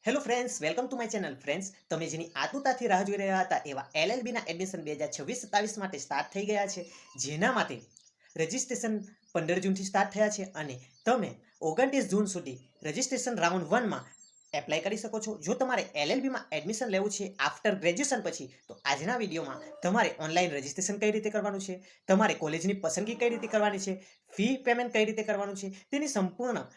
Hello friends, welcome to my channel. Friends, તમે જેની આતુરતાથી રાહ જોઈ રહ્યા હતા એવા એલએલબીના એડમિશન 2026-27 માટે સ્ટાર્ટ થઈ ગયા છે, જેના માટે રજિસ્ટ્રેશન 15 જૂનથી સ્ટાર્ટ થયા છે અને તમે 29 જૂન સુધી રજિસ્ટ્રેશન રાઉન્ડ 1માં એપ્લાય કરી શકો છો. જો તમારે એલએલબીમાં એડમિશન લેવું છે આફ્ટર ગ્રેજ્યુએશન પછી, તો આજના વિડીયોમાં તમારે ઓનલાઈન રજિસ્ટ્રેશન કઈ રીતે કરવાનું છે, તમારે કોલેજની પસંદગી કઈ રીતે કરવાની છે, ફી પેમેન્ટ કઈ રીતે કરવાનું છે, તેની સંપૂર્ણ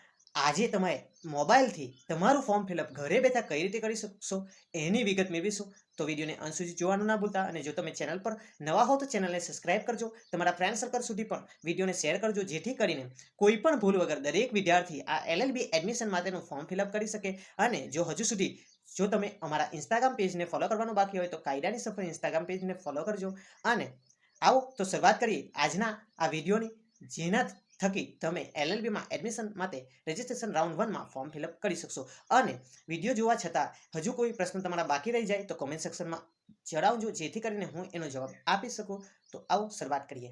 આજે તમે મોબાઈલથી તમારું ફોર્મ ફિલઅપ ઘરે બેઠા કઈ રીતે કરી શકશો એની વિગત મેળવીશું. તો વિડીયોને અંત સુધી જોવાનું ના ભૂલતા, અને જો તમે ચેનલ પર નવા હો તો ચેનલને સબસ્ક્રાઇબ કરજો. તમારા ફ્રેન્ડ સર્કલ સુધી પણ વિડીયોને શેર કરજો, જેથી કરીને કોઈ પણ ભૂલ વગર દરેક વિદ્યાર્થી આ એલએલબી એડમિશન માટેનું ફોર્મ ફિલઅપ કરી શકે. અને જો હજુ સુધી જો તમે અમારા ઇન્સ્ટાગ્રામ પેજને ફોલો કરવાનું બાકી હોય તો કાયદાની સફર ઇન્સ્ટાગ્રામ પેજને ફોલો કરજો. અને આવો તો શરૂઆત કરીએ આજના આ વિડીયોની, જેના થકી તમે એલએલબીમાં એડમિશન માટે રજિસ્ટ્રેશન રાઉન્ડ 1માં ફોર્મ ફિલઅપ કરી શકશો. અને વિડીયો જોવા છતાં હજુ કોઈ પ્રશ્ન તમારા બાકી રહી જાય તો કોમેન્ટ સેક્શનમાં જણાવજો, જેથી કરીને હું એનો જવાબ આપી શકું. તો આવો શરૂઆત કરીએ.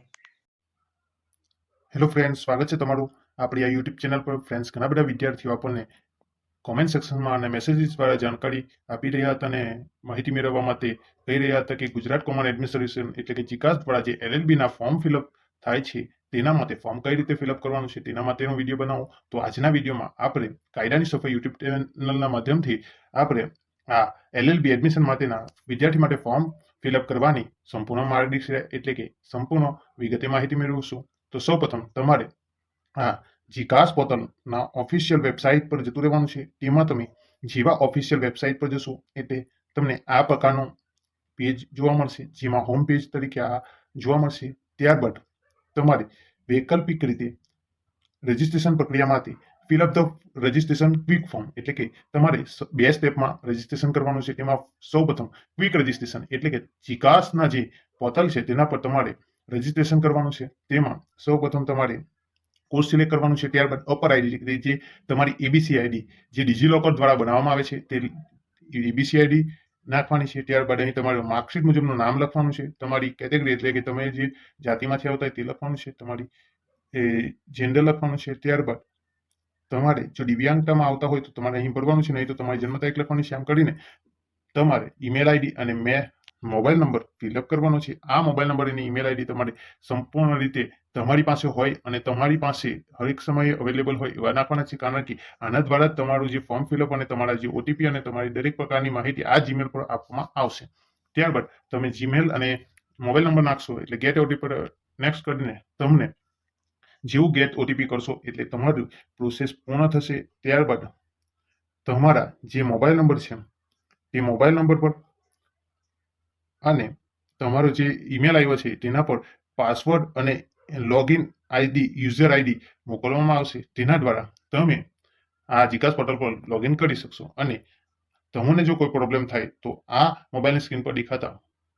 હેલો ફ્રેન્ડ્સ, સ્વાગત છે તમારું આપણી આ યુટ્યુબ ચેનલ પર. ફ્રેન્ડ્સ, ઘણા બધા વિદ્યાર્થીઓ આપણને કોમેન્ટ સેક્શનમાં અને મેસેજીસ દ્વારા જાણકારી આપી રહ્યા હતા અને માહિતી મેળવવા માટે કહી રહ્યા હતા કે ગુજરાત કોમન એડમિનિસ્ટ્રેશન એટલે કે જીકાસ દ્વારા જે એલએલબીના ફોર્મ ફિલઅપ થાય છે તેના માટે ફોર્મ કઈ રીતે ફિલઅપ કરવાનું છે તેના માટેનો વિડીયો બનાવો. તો આજના વિડીયોમાં આપણે કાયદાની સફાઈ યુટ્યુબ ચેનલના માધ્યમથી આપણે આ એલએલબી એડમિશન માટેના વિદ્યાર્થી માટે ફોર્મ ફિલઅપ કરવાની સંપૂર્ણ માર્ગદર્શિકા એટલે કે સંપૂર્ણ વિગતે માહિતી મેળવીશું. તો સૌપ્રથમ તમારે આ જીકાસ પોર્ટલના ઓફિશિયલ વેબસાઇટ પર જતું રહેવાનું છે. તેમાં તમે જેવા ઓફિશિયલ વેબસાઇટ પર જશો એટલે તમને આ પ્રકારનું પેજ જોવા મળશે, જેમાં હોમ પેજ તરીકે આ જોવા મળશે. ત્યારબાદ તમારે વૈકલ્પિક રીતે રજિસ્ટ્રેશન પ્રક્રિયામાંથી fill up the registration quick form એટલે કે તમારે બે સ્ટેપમાં રજિસ્ટ્રેશન કરવાનું છે. તેમાં સૌપ્રથમ ક્વિક રજિસ્ટ્રેશન એટલે કે જીકાસના જે પોર્ટલ છે તેના પર તમારે રજિસ્ટ્રેશન કરવાનું છે. તેમાં સૌપ્રથમ તમારે કોર્સ સિલેક્ટ કરવાનું છે. ત્યારબાદ અપર આઈડી જે તમારી એબીસી આઈડી જે ડિજીલોકર દ્વારા બનાવવામાં આવે છે તે એબીસી આઈડી નાખવાની છે. ત્યારબાદ અહીં તમારું માર્કશીટ મુજબનું નામ લખવાનું છે. તમારી કેટેગરી એટલે કે તમે જે જાતિમાંથી આવતા હોય તે લખવાનું છે. તમારી જેન્ડર લખવાનું છે. ત્યારબાદ તમારે જો દિવ્યાંગતામાં આવતા હોય તો તમારે અહીં ભરવાનું છે, નહીં તો તમારી જન્મ તારીખ લખવાની છે. આમ કરીને તમારે ઈમેલ આઈડી અને મોબાઈલ નંબર ફિલઅપ કરવાનો છે. આ મોબાઈલ નંબર અને ઈમેલ આઈડી તમારે સંપૂર્ણ રીતે તમારી પાસે હોય અને તમારી પાસે હરેક સમયે અવેલેબલ હોય એવા નાખવાના છે. કારણ કે આના દ્વારા તમારું જે ફોર્મ ફિલઅપ અને તમારા જે ઓટીપી અને તમારી દરેક પ્રકારની માહિતી આ જીમેલ પર આપવામાં આવશે. ત્યારબાદ તમે જીમેલ અને મોબાઈલ નંબર નાખશો એટલે ગેટ ઓટીપી પર નેક્સ્ટ કરીને તમને જેવું ગેટ ઓટીપી કરશો એટલે તમારી પ્રોસેસ પૂર્ણ થશે. ત્યારબાદ તમારા જે મોબાઈલ નંબર છે તે મોબાઈલ નંબર પર અને તમારો જે ઈમેલ આવ્યો છે તેના પર પાસવર્ડ અને લોગિન આઈડી યુઝર આઈડી મોકલવામાં આવશે. તેના દ્વારા તમે આ જીકાસ પોર્ટલ પર લોગિન કરી શકશો. અને તમને જો કોઈ પ્રોબ્લેમ થાય તો આ મોબાઈલની સ્ક્રીન પર દેખાતા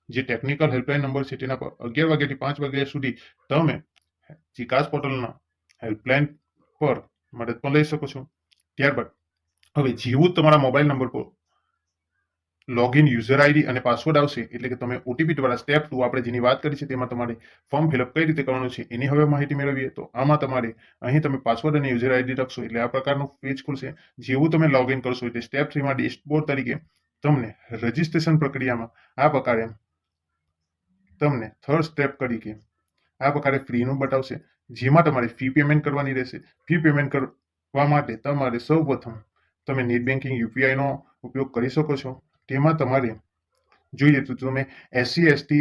જે ટેકનિકલ હેલ્પલાઇન નંબર છે તેના પર 11 વાગ્યાથી 5 વાગ્યા સુધી તમે જીકાસ પોર્ટલના હેલ્પલાઇન પર મદદ પણ લઈ શકો છો. ત્યારબાદ હવે જેવું તમારા મોબાઈલ નંબર પર લોગિન યુઝર આઈડી અને પાસવર્ડ આવશે એટલે કે તમે ઓટીપી દ્વારા સ્ટેપ 2 આપણે જેની વાત કરી છે તેમાં તમારે ફોર્મ ફિલઅપ કઈ રીતે કરવાનું છે એની હવે માહિતી મેળવીએ. તો આમાં તમારે અહીં તમે પાસવર્ડ અને યુઝર આઈડી લખશો એટલે આ પ્રકારનું પેજ ખુલશે. જેવું તમે લોગિન કરશો એટલે સ્ટેપ 3 માં ડેશબોર્ડ તરીકે તમને રજિસ્ટ્રેશન પ્રક્રિયામાં આ પ્રકારે તમને થર્ડ સ્ટેપ તરીકે આ પ્રકારે ફ્રીનું બતાવશે, જેમાં તમારે ફી પેમેન્ટ કરવાની રહેશે. ફી પેમેન્ટ કરવા માટે તમારે સૌપ્રથમ તમે નેટ બેન્કિંગ યુપીઆઈનો ઉપયોગ કરી શકો છો. તેમાં તમારે જોઈએ તો તમે એસસી એસટી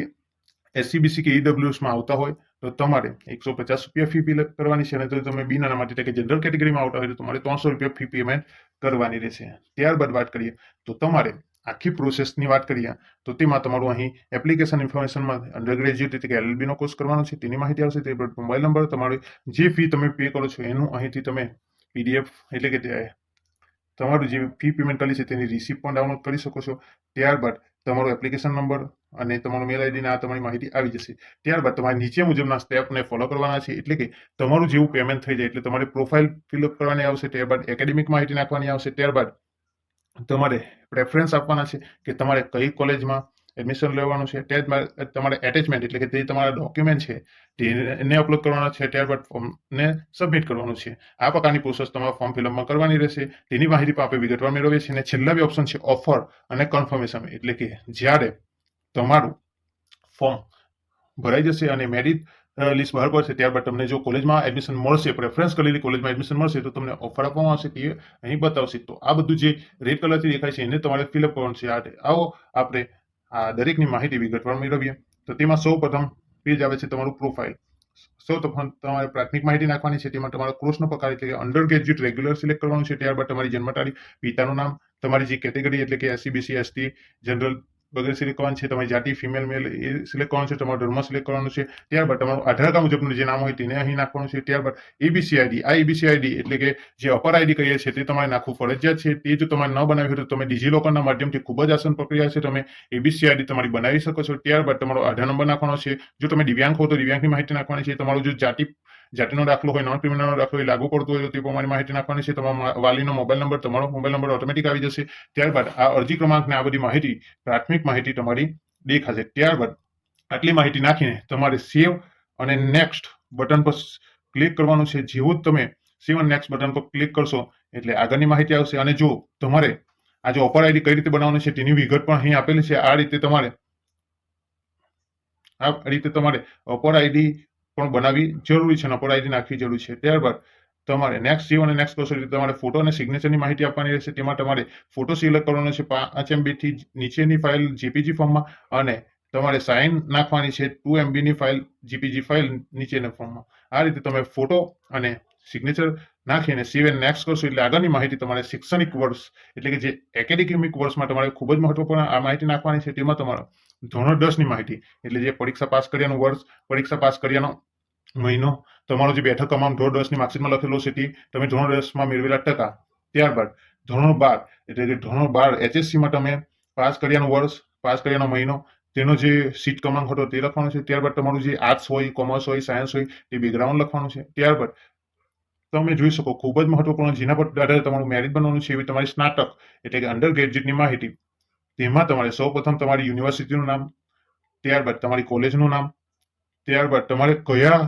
એસસીબીસી કે ઈડબ્લ્યુએસમાં આવતા હોય તો તમારે 150 રૂપિયા ફી પે કરવાની છે. અને જો તમે બી નાનામાં એટલે કે જનરલ કેટેગરીમાં આવતા હોય તો તમારે 300 રૂપિયા ફી પેમેન્ટ કરવાની રહેશે. ત્યારબાદ વાત કરીએ તો તમારે આખી પ્રોસેસની વાત કરીએ તો તેમાં તમારું અહીં એપ્લિકેશન ઇન્ફોર્મેશનમાં અંડર ગ્રેજ્યુએટ એટલે કે એલએલબીનો કોર્સ કરવાનો છે તેની માહિતી આવશે. તે મોબાઈલ નંબર, તમારે જે ફી તમે પે કરો છો એનું અહીંથી તમે પીડીએફ એટલે કે તમારું જે ફી પેમેન્ટ કરી છે તેની રિસિપ્ટ પણ ડાઉનલોડ કરી શકો છો. ત્યારબાદ તમારો એપ્લિકેશન નંબર અને તમારો મેલ આઈડી આ તમારી માહિતી આવી જશે. ત્યારબાદ તમારે નીચે મુજબના સ્ટેપને ફોલો કરવાના છે. એટલે કે તમારું જેવું પેમેન્ટ થઈ જાય એટલે તમારે પ્રોફાઇલ ફિલઅપ કરવાની આવશે. ત્યારબાદ એકેડેમિક માહિતી નાખવાની આવશે. ત્યારબાદ તમારે પ્રેફરન્સ આપવાના છે કે તમારે કઈ કોલેજમાં એડમિશન લેવાનું છે. ત્યારબાદ તમારે એટેચમેન્ટ એટલે કે તે તમારા ડોક્યુમેન્ટ છે તેને અપલોડ કરવાના છે. ત્યારબાદ ફોર્મને સબમિટ કરવાનું છે. આ પ્રકારની પ્રોસેસ તમારે ફોર્મ ફિલઅપમાં કરવાની રહેશે. તેની માહિતી પણ આપણે વિગતવાર મેળવીએ છીએ. અને છેલ્લા બે ઓપ્શન છે ઓફર અને કન્ફર્મેશન, એટલે કે જ્યારે તમારું ફોર્મ ભરાઈ જશે અને મેરિટ લિસ્ટ બહાર પડશે ત્યારબાદ તમને જો કોલેજમાં એડમિશન મળશે, પ્રેફરન્સ કરેલી કોલેજમાં એડમિશન મળશે તો તમને ઓફર આપવામાં આવશે તે અહીં બતાવશે. તો આ બધું જે રેડ કલરથી દેખાય છે એને તમારે ફિલઅપ કરવાનું છે. આવો આપણે આ દરેકની માહિતી વિગતવાર મેળવીએ. તો તેમાં સૌ પ્રથમ પેજ આવે છે તમારું પ્રોફાઇલ. સૌ પ્રથમ તમારે પ્રાથમિક માહિતી નાખવાની છે. તેમાં તમારો કોર્સનો પ્રકાર એટલે કે અંડર ગ્રેજ્યુએટ રેગ્યુલર સિલેક્ટ કરવાનું છે. ત્યારબાદ તમારી જન્મ તારીખ, પિતાનું નામ, તમારી જે કેટેગરી એટલે કે એસસી, બીસી, એસટી, જનરલ વગેરે સિલેક્ટ કરવાનું છે. તમારી જાતિ ફિમેલ મેલ એ સિલેક્ટ કરવાનું છે. તમારો ધર્મ સિલેક્ટ કરવાનું છે. ત્યારબાદ તમારું આધાર કાર્ડ મુજબનું જે નામ હોય તેને અહીં નાખવાનું છે. ત્યારબાદ એબીસી આઈડી, આ એબીસી આઈડી એટલે કે જે અપર આઈડી કહીએ છીએ તે તમારે નાખવું ફરજિયાત છે. તે જો તમારે ન બનાવ્યું હોય તો તમે ડિજીલોકરના માધ્યમથી ખૂબ જ આસાન પ્રક્રિયા છે, તમે એબીસી આઈડી તમારી બનાવી શકો છો. ત્યારબાદ તમારો આધાર નંબર નાખવાનો છે. જો તમે દિવ્યાંગ હો તો દિવ્યાંગની માહિતી નાખવાની છે. તમારું જો જાતિનો દાખલો હોય, નોન ક્રિમિનલનો દાખલો એ લાગુ પડતો હોય તો તે પ્રમાણે માહિતી નાખવાની છે. તમારા વાલીનો મોબાઈલ નંબર, તમારો મોબાઈલ નંબર ઓટોમેટિક આવી જશે. ત્યારબાદ આ અરજી ક્રમાંક ને આ બધી માહિતી, પ્રાથમિક માહિતી તમારી દેખાશે. ત્યારબાદ આટલી માહિતી નાખીને તમારે સેવ અને નેક્સ્ટ બટન પર ક્લિક કરવાનું છે. જેવું જ તમે સેવ અને નેક્સ્ટ બટન પર ક્લિક કરશો એટલે આગળની માહિતી આવશે. અને જો તમારે આ જે ઓફર આઈડી કઈ રીતે બનાવવાની છે તેની વિગત પણ અહીં આપેલી છે. આ રીતે તમારે ઓફર આઈડી પણ બનાવવી જરૂરી છે અને અપર આઈડી નાખવી જરૂરી છે. ત્યારબાદ તમારે નેક્સ્ટ સેવ અને નેક્સ્ટ કરશો એટલે તમારે ફોટો અને સિગ્નેચરની માહિતી આપવાની રહેશે. તેમાં તમારે ફોટો સિલેક્ટ કરવાનો છે 5 MB થી નીચેની ફાઇલ જેપીજી ફોર્મમાં, અને તમારે સાઇન નાખવાની છે 2 MB ની ફાઇલ જેપીજી ફાઇલ નીચેના ફોર્મમાં. આ રીતે તમે ફોટો અને સિગ્નેચર નાખીને સેવ એન્ડ નેક્સ્ટ કરશો એટલે આગળની માહિતી તમારે શૈક્ષણિક વર્ષ એટલે કે જે એકેડેમિક વર્ષમાં તમારે ખૂબ જ મહત્વપૂર્ણ આ માહિતી નાખવાની છે. તેમાં તમારો ધોરણ 10 ની માહિતી એટલે જે પરીક્ષા પાસ કર્યાનું વર્ષ, પરીક્ષા પાસ કર્યાનો મહિનો, તમારો જે બેઠક અમાઉન્ટ ધોરણ 10 ની માર્કશીટમાં લખેલો છે તે, તમે ધોરણ 10 માં મેળવેલા ટકા. ત્યારબાદ ધોરણ 12 એટલે કે ધોરણ 12 HSC માં તમે પાસ કર્યાનું વર્ષ, પાસ કર્યાનો મહિનો, તેનો જે સીટ ક્રમાંક હતો તે લખવાનો છે. ત્યારબાદ તમારું જે આર્ટ્સ હોય, કોમર્સ હોય, સાયન્સ હોય તે બેકગ્રાઉન્ડ લખવાનું છે. ત્યારબાદ તમે જોઈ શકો ખૂબ જ મહત્વપૂર્ણ જેના પર આધારે તમારું મેરિટ બનવાનું છે એવી તમારી સ્નાતક એટલે કે અંડર ગ્રેજ્યુએટની માહિતી. તેમાં તમારે સૌપ્રથમ તમારી યુનિવર્સિટીનું નામ, ત્યારબાદ તમારી કોલેજનું નામ, ત્યારબાદ તમારે કયા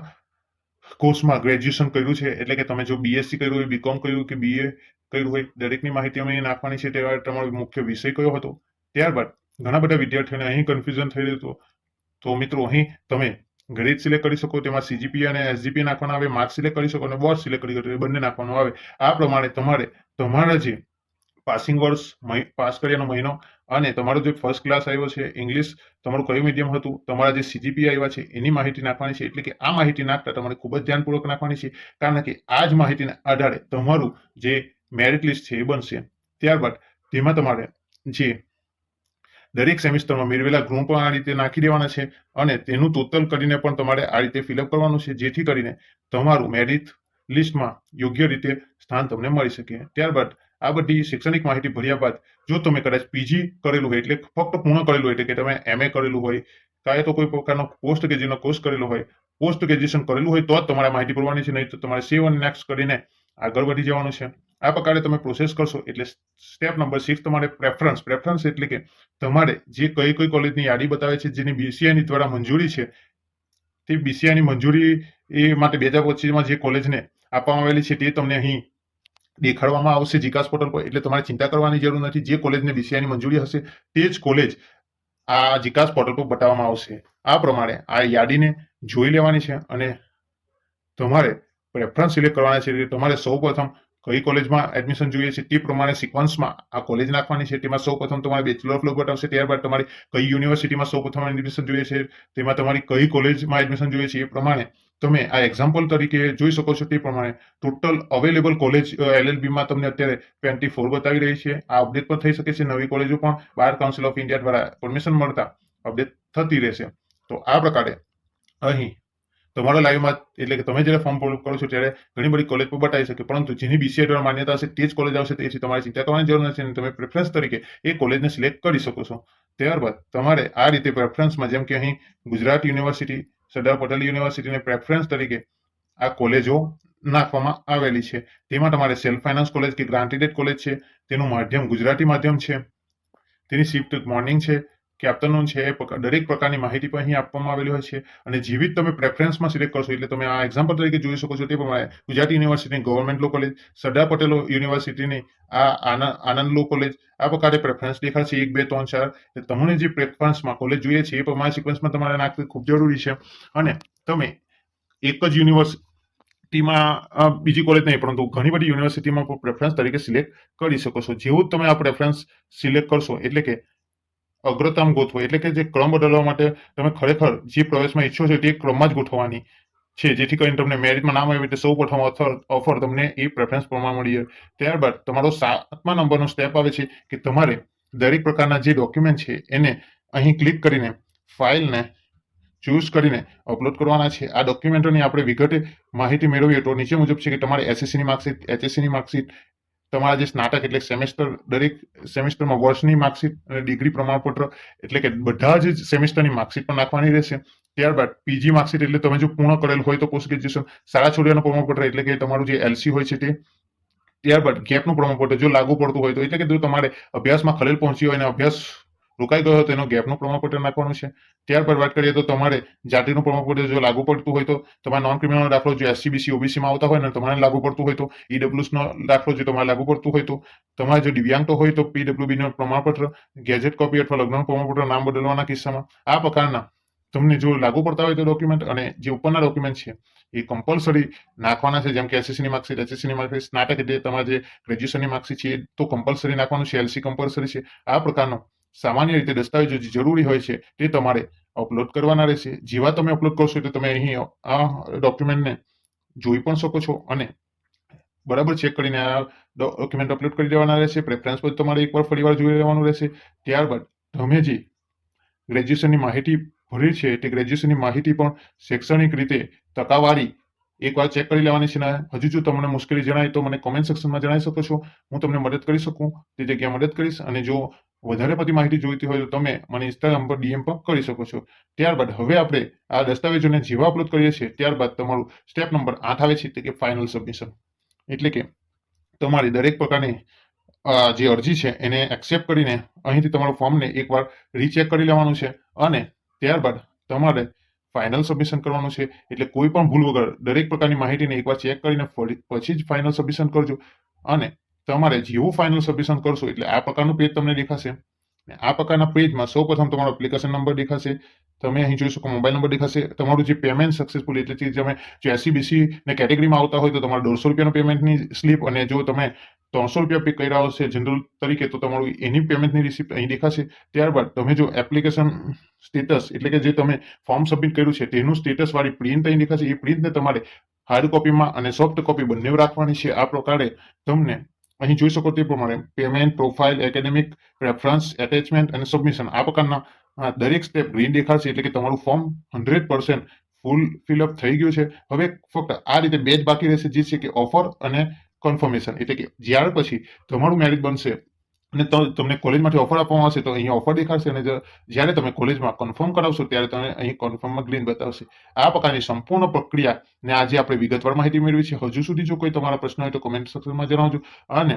કોર્સમાં ગ્રેજ્યુએશન કર્યું છે એટલે કે તમે જો બીએસસી કર્યું હોય, બીકોમ કર્યું કે બીએ કર્યું હોય, દરેકની માહિતી અમે નાખવાની છે. ત્યારબાદ તમારો મુખ્ય વિષય કયો હતો. ત્યારબાદ ઘણા બધા વિદ્યાર્થીઓને અહીં કન્ફ્યુઝન થઈ રહ્યું હતું. તો મિત્રો અહીં તમે ગ્રેડ સિલેક્ટ કરી શકો, તેમાં સીજીપી અને એસજીપી નાખવાના આવે, માર્ક્સ સિલેક્ટ કરી શકો અને બોર્ડ સિલેક્ટ કરી શકો, એ બંને નાખવાનું આવે. આ પ્રમાણે તમારે તમારા જે પાસિંગ વર્ષ, પાસ કર્યાનો મહિનો અને તમારો જે ફર્સ્ટ ક્લાસ આવ્યો છે, ઇંગ્લિશ તમારું કયું મીડિયમ હતું, તમારા જે સીજીપી આવ્યા છે એની માહિતી નાખવાની છે. એટલે કે આ માહિતી નાખતા તમારે ખૂબ જ ધ્યાનપૂર્વક નાખવાની છે, કારણ કે આ જ માહિતીના આધારે તમારું જે મેરિટ લિસ્ટ છે એ બનશે. ત્યારબાદ તેમાં તમારે જે દરેક સેમિસ્ટરમાં મેળવેલા ગુણ પણ આ રીતે નાખી દેવાના છે અને તેનું ટોટલ કરીને પણ તમારે આ રીતે ફિલઅપ કરવાનું છે, જેથી કરીને તમારું મેરિટ લિસ્ટમાં યોગ્ય રીતે સ્થાન તમને મળી શકે. ત્યારબાદ આ બધી શૈક્ષણિક માહિતી ભર્યા બાદ જો તમે કદાચ પીજી કરેલું હોય એટલે ફક્ત પૂર્ણ કરેલું હોય એટલે કે તમે MA કરેલું હોય, કાં તો કોઈ પ્રકારનો પોસ્ટ ગ્રેજ્યુએશનનો કોર્સ કરેલો હોય, પોસ્ટ ગ્રેજ્યુએશન કરેલું હોય તો જ તમારે માહિતી ભરવાની છે, નહીં તો તમારે સેવ અને નેક્સ્ટ કરીને આગળ વધી જવાનું છે. આ પ્રકારે તમે પ્રોસેસ કરશો એટલે સ્ટેપ નંબર 6 તમારે પ્રેફરન્સ એટલે કે તમારે જે કઈ કોલેજની યાદી બતાવે છે જેની BCI દ્વારા મંજૂરી છે, તે BCI મંજૂરી એ માટે 2025માં જે કોલેજને આપવામાં આવેલી છે તે તમને અહીં દેખાડવામાં આવશે જીકાસ પોર્ટલ પર. એટલે તમારે ચિંતા કરવાની જરૂર નથી. જે કોલેજને BCI મંજૂરી હશે તે જ કોલેજ આ જીકાસ પોર્ટલ પર બતાવવામાં આવશે. આ પ્રમાણે આ યાદીને જોઈ લેવાની છે અને તમારે પ્રેફરન્સ સિલેક્ટ કરવાના છે. તમારે સૌપ્રથમ કઈ કોલેજમાં એડમિશન જોઈએ છે તે પ્રમાણે સિક્વન્સમાં આ કોલેજ નાખવાની છે. તેમાં સૌપ્રથમ તમારે બેચલર ઓફ લો બતાવશે. ત્યારબાદ તમારી કઈ યુનિવર્સિટીમાં સૌપ્રથમ એડમિશન જોઈએ છે, તેમાં તમારી કઈ કોલેજમાં એડમિશન જોઈએ છે એ પ્રમાણે તમે આ એક્ઝામ્પલ તરીકે જોઈ શકો છો. તે પ્રમાણે ટોટલ અવેલેબલ કોલેજ LLBમાં તમને અત્યારે 24 બતાવી રહી છે. આ અપડેટ પણ થઈ શકે છે. નવી કોલેજો પણ બાર કાઉન્સિલ ઓફ ઇન્ડિયા દ્વારા પરમિશન મળતા અપડેટ થતી રહેશે. તો આ પ્રકારે અહીં તમારા લાઈવમાં એટલે કે તમે જ્યારે ફોર્મ ફિલઅપ કરો છો ત્યારે ઘણી બધી કોલેજ પર બતાવી શકે, પરંતુ જેની BCI દ્વારા માન્યતા હશે તે જ કોલેજ આવશે. તેથી તમારે ચિંતા કરવાની જરૂર નથી અને તમે પ્રેફરન્સ તરીકે એ કોલેજને સિલેક્ટ કરી શકો છો. ત્યારબાદ તમારે આ રીતે પ્રેફરન્સમાં જેમ કે અહીં ગુજરાત યુનિવર્સિટી, સરદાર પટેલ યુનિવર્સિટીને પ્રેફરન્સ તરીકે આ કોલેજો નાખવામાં આવેલી છે. તેમાં તમારે સેલ્ફ ફાઇનાન્સ કોલેજ કે ગ્રાન્ટેડ કોલેજ છે, તેનું માધ્યમ ગુજરાતી માધ્યમ છે, તેની શિફ્ટ મોર્નિંગ છે કે આફ્ટરનૂન છે, દરેક પ્રકારની માહિતી પણ અહીં આપવામાં આવેલી હોય છે. અને જેવી જ તમે પ્રેફરન્સમાં સિલેક્ટ કરશો, એટલે તમે આ એક્ઝામ્પલ તરીકે જોઈ શકો છો તે પ્રમાણે ગુજરાત યુનિવર્સિટીની government law college, Sardar Patel યુનિવર્સિટીની આ આનંદ લો કોલેજ, આ પ્રકારે પ્રેફરન્સ દેખાશે 1, 2, 3, 4. તમને જે પ્રેફરન્સમાં કોલેજ જોઈએ છે એ પ્રમાણે સિક્વન્સમાં તમારે નાખવી ખૂબ જરૂરી છે. અને તમે એક જ યુનિવર્સિટીમાં બીજી કોલેજ નહીં, પરંતુ ઘણી બધી યુનિવર્સિટીમાં પણ પ્રેફરન્સ તરીકે સિલેક્ટ કરી શકો છો. જેવું જ તમે આ પ્રેફરન્સ સિલેક્ટ કરશો, એટલે કે અગ્રતામ ગોઠવો, એટલે કે જે ક્રમ બદલવા માટે તમે ખરેખર જે પ્રવેશમાં ઈચ્છો છો તે ક્રમમાં જ ગોઠવવાની છે, જેથી કરીને તમને મેરિટમાં નામ આવે એટલે સૌ પ્રથમ ઓફર તમને એ પ્રેફરન્સ પ્રમાણે મળી જાય. ત્યારબાદ તમારો 7મા નંબરનો સ્ટેપ આવે છે કે તમારે દરેક પ્રકારના જે ડોક્યુમેન્ટ છે એને અહીં ક્લિક કરીને ફાઇલને ચૂઝ કરીને અપલોડ કરવાના છે. આ ડોક્યુમેન્ટોની આપણે વિગતે માહિતી મેળવીએ તો નીચે મુજબ છે કે તમારે એસએસસીની માર્કશીટ, એચએસસીની માર્કશીટ, તમારા જે સ્નાતક એટલે સેમેસ્ટર, દરેક સેમેસ્ટરમાં વર્ષની માર્કશીટ અને ડિગ્રી પ્રમાણપત્ર, એટલે કે બધા જ સેમેસ્ટરની માર્કશીટ પણ નાખવાની રહેશે. ત્યારબાદ પીજી માર્કશીટ, એટલે તમે જો પૂર્ણ કરેલ હોય તો પોસ્ટ ગ્રેજ્યુએશન, શાળા છોડ્યાનું પ્રમાણપત્ર, એટલે કે તમારું જે એલસી હોય છે તે. ત્યારબાદ ગેપનું પ્રમાણપત્ર, જો લાગુ પડતું હોય તો, એટલે કે જો તમારે અભ્યાસમાં ખલેલ પહોંચી હોય અને અભ્યાસ રોકાઈ ગયો હોય તો એનો ગેપનું પ્રમાણપત્ર નાખવાનું છે. ત્યારબાદ વાત કરીએ તો તમારે જાતિનું પ્રમાણપત્ર જો લાગુ પડતું હોય તો, તમારા નોન ક્રિમિનલ દાખલો જો એસસીબીસી ઓબીસીમાં આવતા હોય ને તમારે લાગુ પડતું હોય તો, ઈડબ્લ્યુએસનો દાખલો જો તમારે લાગુ પડતું હોય તો, તમારે જો દિવ્યાંગ તો હોય તો પીડબ્લ્યુબીનું પ્રમાણપત્ર, ગેજેટ કોપી અથવા લગ્નનું પ્રમાણપત્ર નામ બદલવાના કિસ્સામાં, આ પ્રકારના તમને જો લાગુ પડતા હોય તો ડોક્યુમેન્ટ, અને જે ઉપરના ડોક્યુમેન્ટ છે એ કમ્પલસરી નાખવાના છે. જેમ કે એસએસસીની માર્કશીટ, એચએસસીની માર્કશીટ, સ્નાતક એટલે તમારે જે ગ્રેજ્યુએશનની માર્કશીટ છે એ તો કમ્પલસરી નાખવાનું છે, એલસી કમ્પલસરી છે. આ પ્રકારનો સામાન્ય રીતે દસ્તાવેજો જે જરૂરી હોય છે તે તમારે અપલોડ કરવાના રહેશે. જેવા તમે અપલોડ કરશો એટલે તમે અહીં આ ડોક્યુમેન્ટને જોઈ પણ શકો છો અને બરાબર ચેક કરીને આ ડોક્યુમેન્ટ અપલોડ કરી દેવાના રહેશે. પ્રેફરન્સ પર તમારે એકવાર ફરીવાર જોઈ લેવાનું રહેશે. ત્યારબાદ તમે જે ગ્રેજ્યુએશનની માહિતી ભરી છે તે ગ્રેજ્યુએશનની માહિતી પણ શૈક્ષણિક રીતે ટકાવારી એકવાર ચેક કરી લેવાની છે. ને હજુ જો તમને મુશ્કેલી જણાય તો મને કોમેન્ટ સેક્શનમાં જણાવી શકો છો. હું તમને મદદ કરી શકું તે જગ્યાએ મદદ કરીશ. અને જો વધારે પડતી માહિતી જોઈતી હોય તો તમે મને ઇન્સ્ટાગ્રામ પર ડીએમ પણ કરી શકો છો. ત્યારબાદ હવે આપણે આ દસ્તાવેજોને જેવા અપલોડ કરીએ છીએ ત્યારબાદ તમારું સ્ટેપ નંબર 8 આવે છે, એટલે કે ફાઇનલ સબમિશન. એટલે કે તમારી દરેક પ્રકારની જે અરજી છે એને એક્સેપ્ટ કરીને અહીંથી તમારું ફોર્મને એકવાર રીચેક કરી લેવાનું છે અને ત્યારબાદ તમારે ફાઇનલ સબમિશન કરવાનું છે. એટલે કોઈ પણ ભૂલ વગર દરેક પ્રકારની માહિતીને એકવાર ચેક કરીને પછી જ ફાઇનલ સબમિશન કરજો. અને તમારે જેવું ફાઇનલ સબમિશન કરશો એટલે આ પ્રકારનું પેજ તમને દેખાશે. આ પ્રકારના પેજમાં સૌપ્રથમ તમારો એપ્લિકેશન નંબર દેખાશે, તમે અહીં જોઈ શકો મોબાઈલ નંબર દેખાશે, તમારું જે પેમેન્ટ સક્સેસફુલ, એટલે કે તમે જો એસસીબીસી ને કેટેગરીમાં આવતા હોય તો તમારે 150 રૂપિયાનું પેમેન્ટની સ્લીપ, અને જો તમે 300 રૂપિયા પે કર્યા હશે જનરલ તરીકે તો તમારું એની પેમેન્ટની રિસિપ્ટ અહીં દેખાશે. ત્યારબાદ તમે જો એપ્લિકેશન સ્ટેટસ, એટલે કે જે તમે ફોર્મ સબમિટ કર્યું છે તેનું સ્ટેટસ વાળી પ્રિન્ટ અહીં દેખાશે. એ પ્રિન્ટને તમારે હાર્ડ કોપીમાં અને સોફ્ટ કોપી બંને રાખવાની છે. આ પ્રકારે તમને અહીં જોઈ શકો તે પ્રમાણે payment, profile, academic, reference, attachment અને સબમિશન, આ પ્રકારના દરેક સ્ટેપ ગ્રીન દેખાશે. એટલે કે તમારું ફોર્મ 100% ફૂલ ફિલઅપ થઈ ગયું છે. હવે ફક્ત આ રીતે બે જ બાકી રહેશે, જે છે કે ઓફર અને કન્ફર્મેશન. એટલે કે જ્યાર પછી તમારું મેરિટ બનશે અને તમને કોલેજમાંથી ઓફર આપવામાં આવશે તો અહીંયા ઓફર દેખાશે, અને જ્યારે તમે કોલેજમાં કન્ફર્મ કરાવશો ત્યારે તમે અહીં કન્ફર્મમાં ગ્રીન બતાવશે. આ પ્રકારની સંપૂર્ણ પ્રક્રિયા ને આજે આપણે વિગતવાર માહિતી મેળવી છે. હજુ સુધી જો કોઈ તમારા પ્રશ્ન હોય તો કોમેન્ટ સેક્શનમાં જણાવજો. અને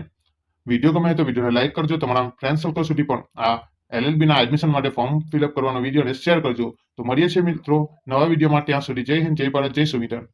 વિડીયો ગમે તો વિડીયોને લાઈક કરજો. તમારા ફ્રેન્ડ સર્કલ સુધી પણ આ એલએલબીના એડમિશન માટે ફોર્મ ફિલઅપ કરવાનો વિડીયોને શેર કરજો. તો મળીએ છીએ મિત્રો નવા વિડીયોમાં. ત્યાં સુધી જય હિન્દ, જય ભારત, જય સંવિધાન.